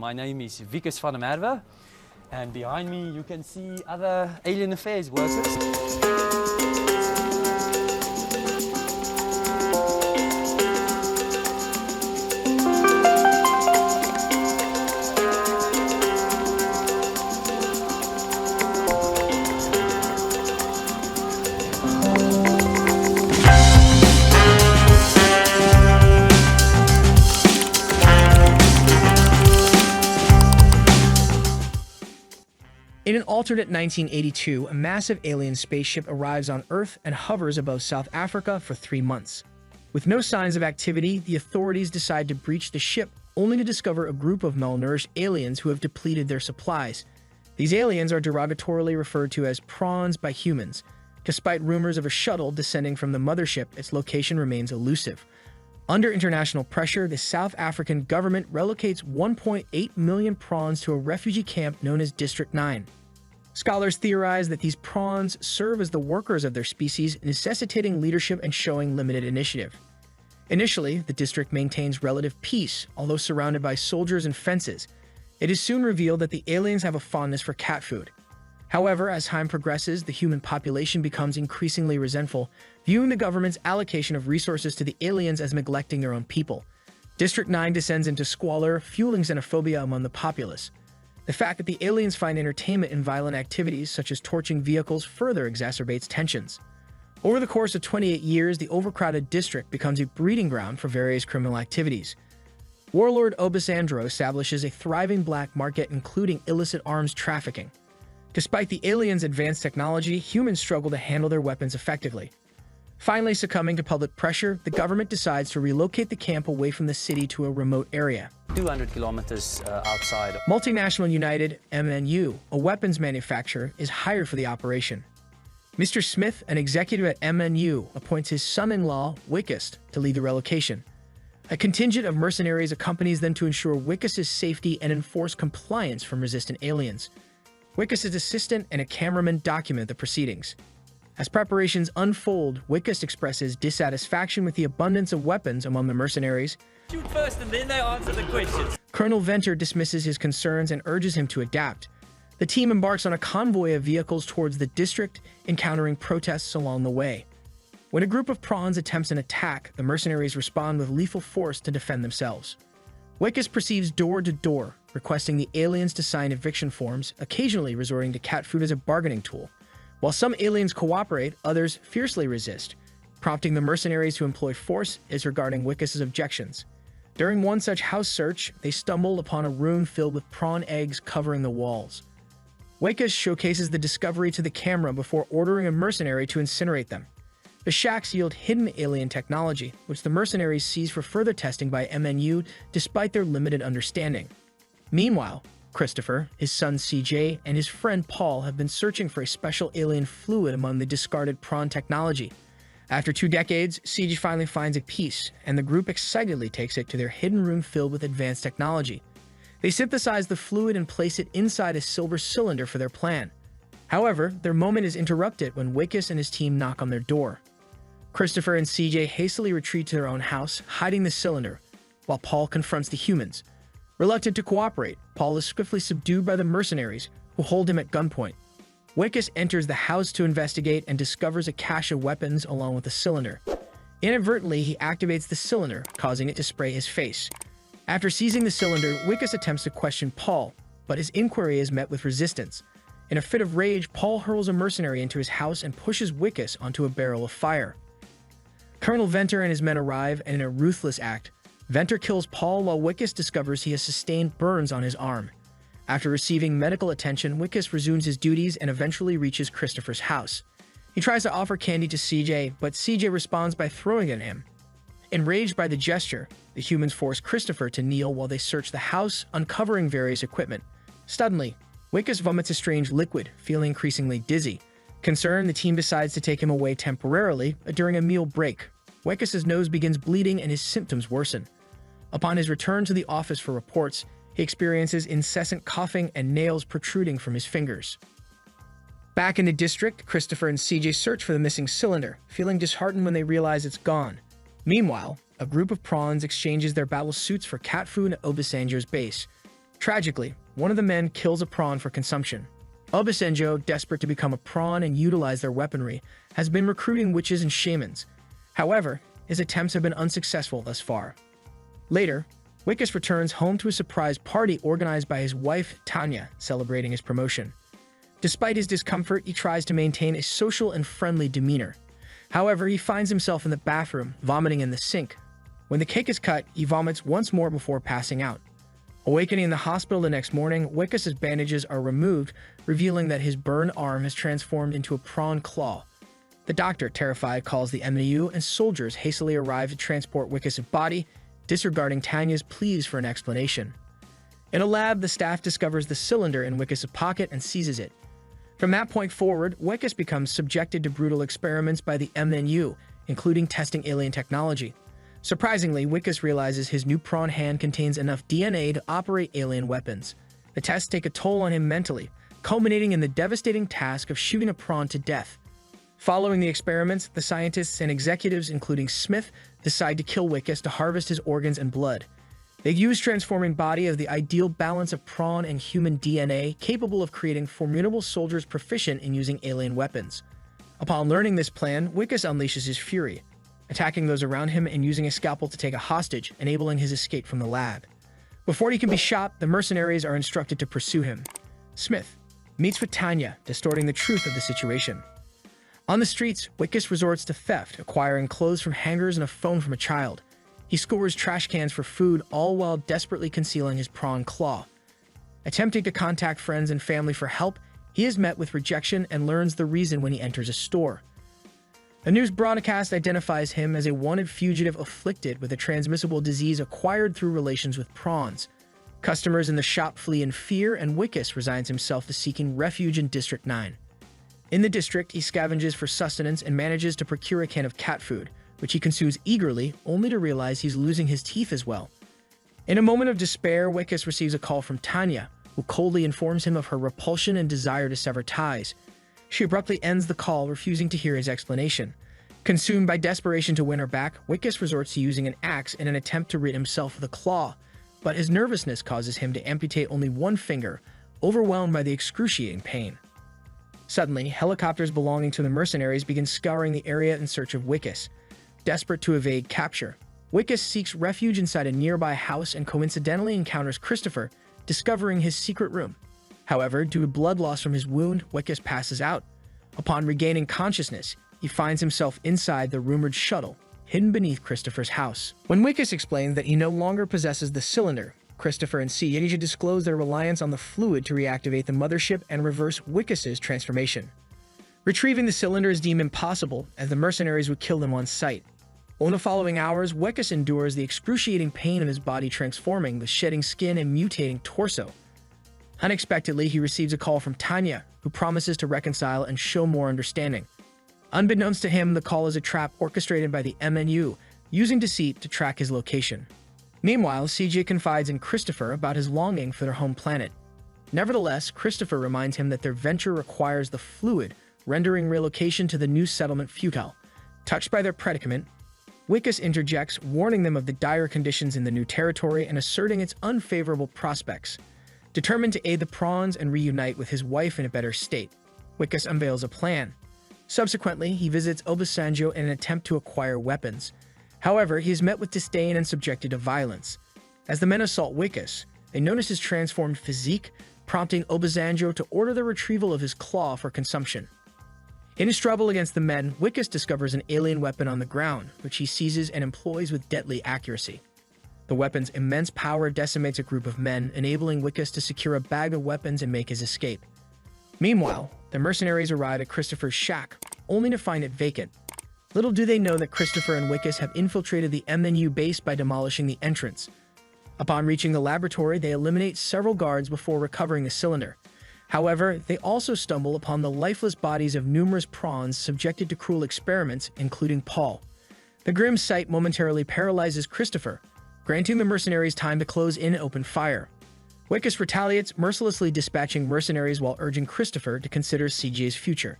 My name is Wikus van der Merwe, and behind me you can see other alien affairs workers. In an alternate 1982, a massive alien spaceship arrives on Earth and hovers above South Africa for 3 months. With no signs of activity, the authorities decide to breach the ship, only to discover a group of malnourished aliens who have depleted their supplies. These aliens are derogatorily referred to as prawns by humans. Despite rumors of a shuttle descending from the mothership, its location remains elusive. Under international pressure, the South African government relocates 1.8 million prawns to a refugee camp known as District 9. Scholars theorize that these prawns serve as the workers of their species, necessitating leadership and showing limited initiative. Initially, the district maintains relative peace, although surrounded by soldiers and fences. It is soon revealed that the aliens have a fondness for cat food. However, as time progresses, the human population becomes increasingly resentful, viewing the government's allocation of resources to the aliens as neglecting their own people. District 9 descends into squalor, fueling xenophobia among the populace. The fact that the aliens find entertainment in violent activities, such as torching vehicles, further exacerbates tensions. Over the course of 28 years, the overcrowded district becomes a breeding ground for various criminal activities. Warlord Obasanjo establishes a thriving black market, including illicit arms trafficking. Despite the aliens' advanced technology, humans struggle to handle their weapons effectively. Finally, succumbing to public pressure, the government decides to relocate the camp away from the city to a remote area. 200 kilometers outside. Multinational United, MNU, a weapons manufacturer, is hired for the operation. Mr. Smith, an executive at MNU, appoints his son-in-law, Wikus, to lead the relocation. A contingent of mercenaries accompanies them to ensure Wikus' safety and enforce compliance from resistant aliens. Wikus' assistant and a cameraman document the proceedings. As preparations unfold, Wikus expresses dissatisfaction with the abundance of weapons among the mercenaries. Shoot first and then they answer the questions. Colonel Venter dismisses his concerns and urges him to adapt. The team embarks on a convoy of vehicles towards the district, encountering protests along the way. When a group of prawns attempts an attack, the mercenaries respond with lethal force to defend themselves. Wikus proceeds door to door, requesting the aliens to sign eviction forms, occasionally resorting to cat food as a bargaining tool. While some aliens cooperate, others fiercely resist, prompting the mercenaries to employ force, disregarding Wikus' objections. During one such house search, they stumble upon a room filled with prawn eggs covering the walls. Wikus showcases the discovery to the camera before ordering a mercenary to incinerate them. The shacks yield hidden alien technology, which the mercenaries seize for further testing by MNU despite their limited understanding. Meanwhile, Christopher, his son CJ, and his friend Paul have been searching for a special alien fluid among the discarded prawn technology. After 2 decades, CJ finally finds a piece, and the group excitedly takes it to their hidden room filled with advanced technology. They synthesize the fluid and place it inside a silver cylinder for their plan. However, their moment is interrupted when Wikus and his team knock on their door. Christopher and CJ hastily retreat to their own house, hiding the cylinder, while Paul confronts the humans. Reluctant to cooperate, Paul is swiftly subdued by the mercenaries, who hold him at gunpoint. Wikus enters the house to investigate and discovers a cache of weapons along with the cylinder. Inadvertently, he activates the cylinder, causing it to spray his face. After seizing the cylinder, Wikus attempts to question Paul, but his inquiry is met with resistance. In a fit of rage, Paul hurls a mercenary into his house and pushes Wikus onto a barrel of fire. Colonel Venter and his men arrive, and in a ruthless act, Venter kills Paul while Wikus discovers he has sustained burns on his arm. After receiving medical attention, Wikus resumes his duties and eventually reaches Christopher's house. He tries to offer candy to CJ, but CJ responds by throwing it at him. Enraged by the gesture, the humans force Christopher to kneel while they search the house, uncovering various equipment. Suddenly, Wikus vomits a strange liquid, feeling increasingly dizzy. Concerned, the team decides to take him away temporarily during a meal break. Wikus' nose begins bleeding and his symptoms worsen. Upon his return to the office for reports, he experiences incessant coughing and nails protruding from his fingers. Back in the district, Christopher and CJ search for the missing cylinder, feeling disheartened when they realize it's gone. Meanwhile, a group of prawns exchanges their battle suits for cat food at Obasanjo's base. Tragically, one of the men kills a prawn for consumption. Obasanjo, desperate to become a prawn and utilize their weaponry, has been recruiting witches and shamans. However, his attempts have been unsuccessful thus far. Later, Wikus returns home to a surprise party organized by his wife, Tanya, celebrating his promotion. Despite his discomfort, he tries to maintain a social and friendly demeanor. However, he finds himself in the bathroom, vomiting in the sink. When the cake is cut, he vomits once more before passing out. Awakening in the hospital the next morning, Wikus's bandages are removed, revealing that his burned arm has transformed into a prawn claw. The doctor, terrified, calls the MNU, and soldiers hastily arrive to transport Wikus's body, disregarding Tanya's pleas for an explanation. In a lab, the staff discovers the cylinder in Wikus's pocket and seizes it. From that point forward, Wikus becomes subjected to brutal experiments by the MNU, including testing alien technology. Surprisingly, Wikus realizes his new prawn hand contains enough DNA to operate alien weapons. The tests take a toll on him mentally, culminating in the devastating task of shooting a prawn to death. Following the experiments, the scientists and executives, including Smith, decide to kill Wikus to harvest his organs and blood. They use transforming body of the ideal balance of prawn and human DNA, capable of creating formidable soldiers proficient in using alien weapons. Upon learning this plan, Wikus unleashes his fury, attacking those around him and using a scalpel to take a hostage, enabling his escape from the lab. Before he can be shot, the mercenaries are instructed to pursue him. Smith meets with Tanya, distorting the truth of the situation. On the streets, Wikus resorts to theft, acquiring clothes from hangers and a phone from a child. He scores trash cans for food, all while desperately concealing his prawn claw. Attempting to contact friends and family for help, he is met with rejection and learns the reason when he enters a store. A news broadcast identifies him as a wanted fugitive afflicted with a transmissible disease acquired through relations with prawns. Customers in the shop flee in fear, and Wikus resigns himself to seeking refuge in District 9. In the district, he scavenges for sustenance and manages to procure a can of cat food, which he consumes eagerly, only to realize he's losing his teeth as well. In a moment of despair, Wikus receives a call from Tanya, who coldly informs him of her repulsion and desire to sever ties. She abruptly ends the call, refusing to hear his explanation. Consumed by desperation to win her back, Wikus resorts to using an axe in an attempt to rid himself of the claw, but his nervousness causes him to amputate only one finger, overwhelmed by the excruciating pain. Suddenly, helicopters belonging to the mercenaries begin scouring the area in search of Wikus. Desperate to evade capture, Wikus seeks refuge inside a nearby house and coincidentally encounters Christopher, discovering his secret room. However, due to blood loss from his wound, Wikus passes out. Upon regaining consciousness, he finds himself inside the rumored shuttle, hidden beneath Christopher's house. When Wikus explains that he no longer possesses the cylinder, Christopher and CJ disclose their reliance on the fluid to reactivate the mothership and reverse Wikus's transformation. Retrieving the cylinder is deemed impossible, as the mercenaries would kill them on sight. In the following hours, Wikus endures the excruciating pain of his body transforming, with shedding skin and mutating torso. Unexpectedly, he receives a call from Tanya, who promises to reconcile and show more understanding. Unbeknownst to him, the call is a trap orchestrated by the MNU, using deceit to track his location. Meanwhile, CJ confides in Christopher about his longing for their home planet. Nevertheless, Christopher reminds him that their venture requires the fluid, rendering relocation to the new settlement futile. Touched by their predicament, Wikus interjects, warning them of the dire conditions in the new territory and asserting its unfavorable prospects. Determined to aid the prawns and reunite with his wife in a better state, Wikus unveils a plan. Subsequently, he visits Obasanjo in an attempt to acquire weapons. However, he is met with disdain and subjected to violence. As the men assault Wikus, they notice his transformed physique, prompting Obasanjo to order the retrieval of his claw for consumption. In his struggle against the men, Wikus discovers an alien weapon on the ground, which he seizes and employs with deadly accuracy. The weapon's immense power decimates a group of men, enabling Wikus to secure a bag of weapons and make his escape. Meanwhile, the mercenaries arrive at Christopher's shack, only to find it vacant. Little do they know that Christopher and Wikus have infiltrated the MNU base by demolishing the entrance. Upon reaching the laboratory, they eliminate several guards before recovering the cylinder. However, they also stumble upon the lifeless bodies of numerous prawns subjected to cruel experiments, including Paul. The grim sight momentarily paralyzes Christopher, granting the mercenaries time to close in and open fire. Wikus retaliates, mercilessly dispatching mercenaries while urging Christopher to consider CJ's future.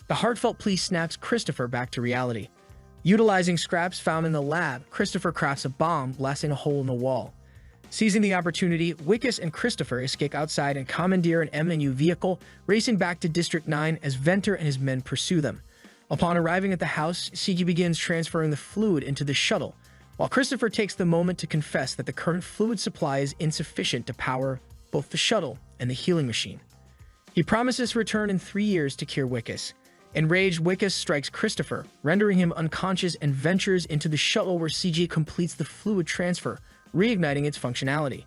The heartfelt plea snaps Christopher back to reality. Utilizing scraps found in the lab, Christopher crafts a bomb, blasting a hole in the wall. Seizing the opportunity, Wickus and Christopher escape outside and commandeer an MNU vehicle, racing back to District 9 as Venter and his men pursue them. Upon arriving at the house, CG begins transferring the fluid into the shuttle, while Christopher takes the moment to confess that the current fluid supply is insufficient to power both the shuttle and the healing machine. He promises to return in 3 years to cure Wickus. Enraged, Wickus strikes Christopher, rendering him unconscious, and ventures into the shuttle where CG completes the fluid transfer, reigniting its functionality.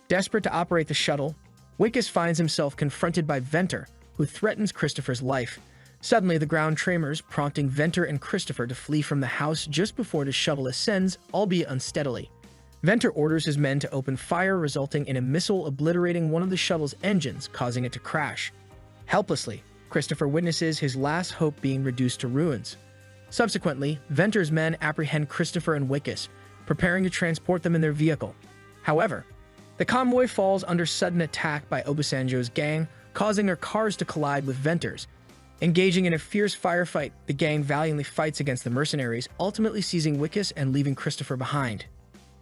Desperate to operate the shuttle, Wickus finds himself confronted by Venter, who threatens Christopher's life. Suddenly, the ground tremors, prompting Venter and Christopher to flee from the house just before the shuttle ascends, albeit unsteadily. Venter orders his men to open fire, resulting in a missile obliterating one of the shuttle's engines, causing it to crash. Helplessly, Christopher witnesses his last hope being reduced to ruins. Subsequently, Venter's men apprehend Christopher and Wickus, preparing to transport them in their vehicle. However, the convoy falls under sudden attack by Obasanjo's gang, causing their cars to collide with Venter's. Engaging in a fierce firefight, the gang valiantly fights against the mercenaries, ultimately seizing Wickus and leaving Christopher behind.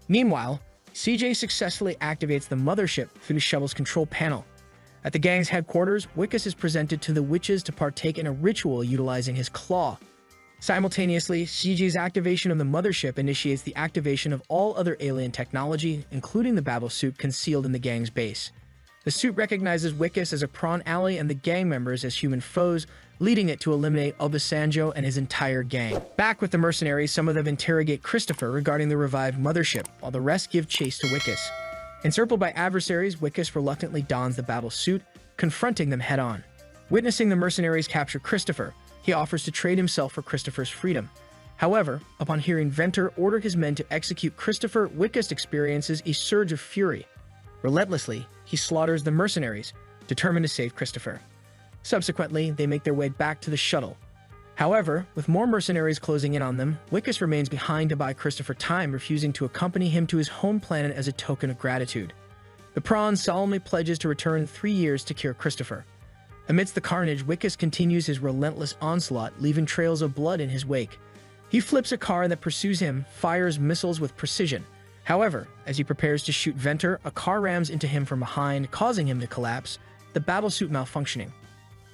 Meanwhile, CJ successfully activates the mothership through the shuttle's control panel. At the gang's headquarters, Wickus is presented to the witches to partake in a ritual utilizing his claw. Simultaneously, CJ's activation of the mothership initiates the activation of all other alien technology, including the Babel suit concealed in the gang's base. The suit recognizes Wickus as a prawn ally and the gang members as human foes, leading it to eliminate Obasanjo and his entire gang. Back with the mercenaries, some of them interrogate Christopher regarding the revived mothership, while the rest give chase to Wickus. Encircled by adversaries, Wickus reluctantly dons the Babel suit, confronting them head-on. Witnessing the mercenaries capture Christopher, he offers to trade himself for Christopher's freedom. However, upon hearing Venter order his men to execute Christopher, Wickus experiences a surge of fury. Relentlessly, he slaughters the mercenaries, determined to save Christopher. Subsequently, they make their way back to the shuttle. However, with more mercenaries closing in on them, Wickus remains behind to buy Christopher time, refusing to accompany him to his home planet as a token of gratitude. The prawn solemnly pledges to return in 3 years to cure Christopher. Amidst the carnage, Wickus continues his relentless onslaught, leaving trails of blood in his wake. He flips a car that pursues him, fires missiles with precision. However, as he prepares to shoot Venter, a car rams into him from behind, causing him to collapse, the battlesuit malfunctioning.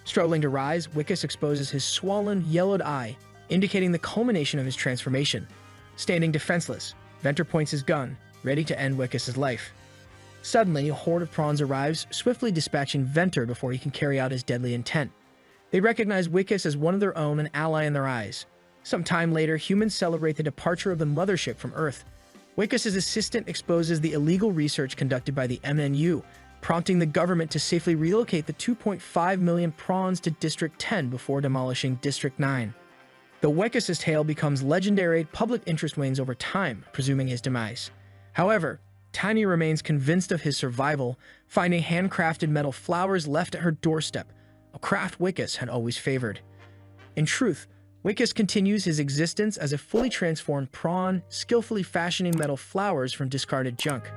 Struggling to rise, Wickus exposes his swollen, yellowed eye, indicating the culmination of his transformation. Standing defenseless, Venter points his gun, ready to end Wickus' life. Suddenly, a horde of prawns arrives, swiftly dispatching Venter before he can carry out his deadly intent. They recognize Wickus as one of their own, an ally in their eyes. Some time later, humans celebrate the departure of the mothership from Earth. Wickus' assistant exposes the illegal research conducted by the MNU, prompting the government to safely relocate the 2.5 million prawns to District 10 before demolishing District 9. The Wickus' tale becomes legendary, public interest wanes over time, presuming his demise. However, Tiny remains convinced of his survival, finding handcrafted metal flowers left at her doorstep, a craft Wickus had always favored. In truth, Wickus continues his existence as a fully transformed prawn, skillfully fashioning metal flowers from discarded junk.